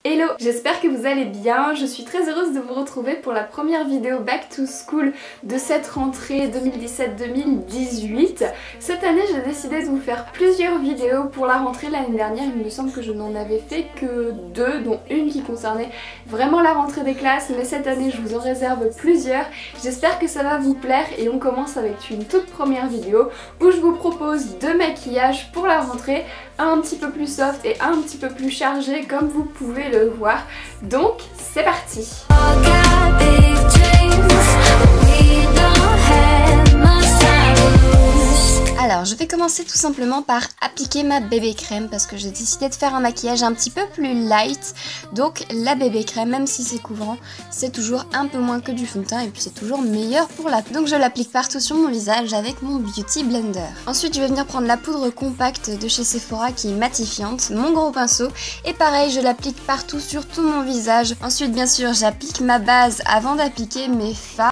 Hello, j'espère que vous allez bien. Je suis très heureuse de vous retrouver pour la première vidéo Back to School de cette rentrée 2017-2018. Cette année, j'ai décidé de vous faire plusieurs vidéos pour la rentrée. L'année dernière, il me semble que je n'en avais fait que 2, dont une qui concernait vraiment la rentrée des classes. Mais cette année, je vous en réserve plusieurs. J'espère que ça va vous plaire et on commence avec une toute première vidéo où je vous propose 2 maquillages pour la rentrée. Un petit peu plus soft et un petit peu plus chargé comme vous pouvez le voir. Donc c'est parti. Alors je vais commencer tout simplement par appliquer ma bébé crème parce que j'ai décidé de faire un maquillage un petit peu plus light. Donc la bébé crème, même si c'est couvrant, c'est toujours un peu moins que du fond de teint et puis c'est toujours meilleur pour la peau. Donc je l'applique partout sur mon visage avec mon Beauty Blender. Ensuite je vais venir prendre la poudre compacte de chez Sephora qui est matifiante, mon gros pinceau, et pareil je l'applique partout sur tout mon visage. Ensuite bien sûr j'applique ma base avant d'appliquer mes fards.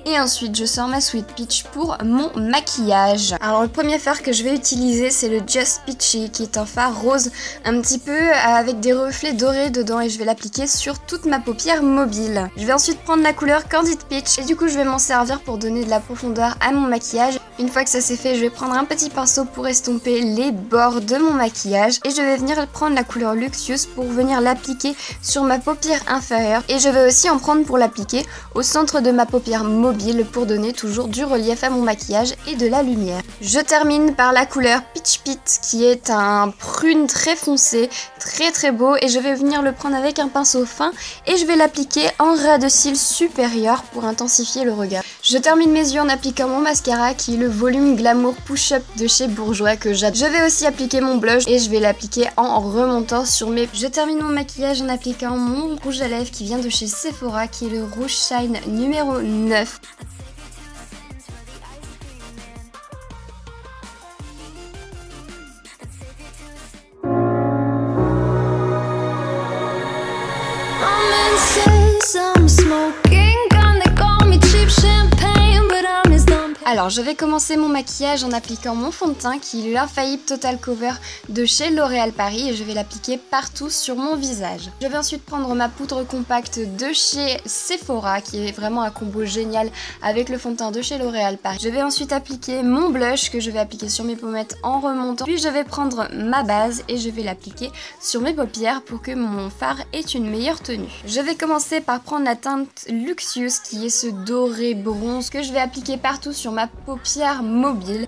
Et ensuite je sors ma Sweet Peach pour mon maquillage. Alors le premier fard que je vais utiliser c'est le Just Peachy qui est un fard rose un petit peu avec des reflets dorés dedans et je vais l'appliquer sur toute ma paupière mobile. Je vais ensuite prendre la couleur Candid Peach et du coup je vais m'en servir pour donner de la profondeur à mon maquillage. Une fois que ça c'est fait, je vais prendre un petit pinceau pour estomper les bords de mon maquillage et je vais venir prendre la couleur Luxurious pour venir l'appliquer sur ma paupière inférieure et je vais aussi en prendre pour l'appliquer au centre de ma paupière mobile pour donner toujours du relief à mon maquillage et de la lumière. Je termine par la couleur Peach Pit qui est un prune très foncé, très beau et je vais venir le prendre avec un pinceau fin et je vais l'appliquer en ras de cils supérieur pour intensifier le regard. Je termine mes yeux en appliquant mon mascara qui est le Volume Glamour Push Up de chez Bourjois que j'adore. Je vais aussi appliquer mon blush et je vais l'appliquer en remontant sur mes... Je termine mon maquillage en appliquant mon rouge à lèvres qui vient de chez Sephora qui est le Rouge Shine numéro 9. Alors je vais commencer mon maquillage en appliquant mon fond de teint qui est l'Infaillible Total Cover de chez L'Oréal Paris et je vais l'appliquer partout sur mon visage. Je vais ensuite prendre ma poudre compacte de chez Sephora qui est vraiment un combo génial avec le fond de teint de chez L'Oréal Paris. Je vais ensuite appliquer mon blush que je vais appliquer sur mes pommettes en remontant. Puis je vais prendre ma base et je vais l'appliquer sur mes paupières pour que mon fard ait une meilleure tenue. Je vais commencer par prendre la teinte Luxurious qui est ce doré bronze que je vais appliquer partout sur ma paupière mobile.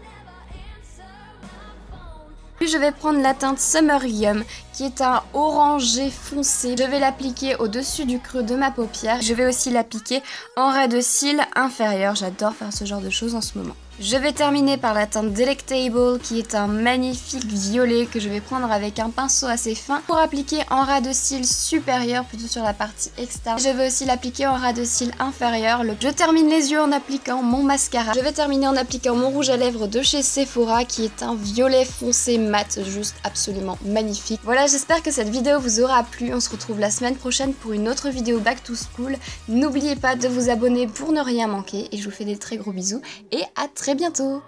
Puis je vais prendre la teinte Summer Yum qui est un orangé foncé. Je vais l'appliquer au-dessus du creux de ma paupière. Je vais aussi l'appliquer en ras de cils inférieur. J'adore faire ce genre de choses en ce moment. Je vais terminer par la teinte Delectable qui est un magnifique violet que je vais prendre avec un pinceau assez fin pour appliquer en ras de cils supérieur, plutôt sur la partie externe. Je vais aussi l'appliquer en ras de cils inférieur. Je termine les yeux en appliquant mon mascara. Je vais terminer en appliquant mon rouge à lèvres de chez Sephora qui est un violet foncé mat, juste absolument magnifique. Voilà, j'espère que cette vidéo vous aura plu. On se retrouve la semaine prochaine pour une autre vidéo Back to School. N'oubliez pas de vous abonner pour ne rien manquer et je vous fais des très gros bisous et à très bientôt.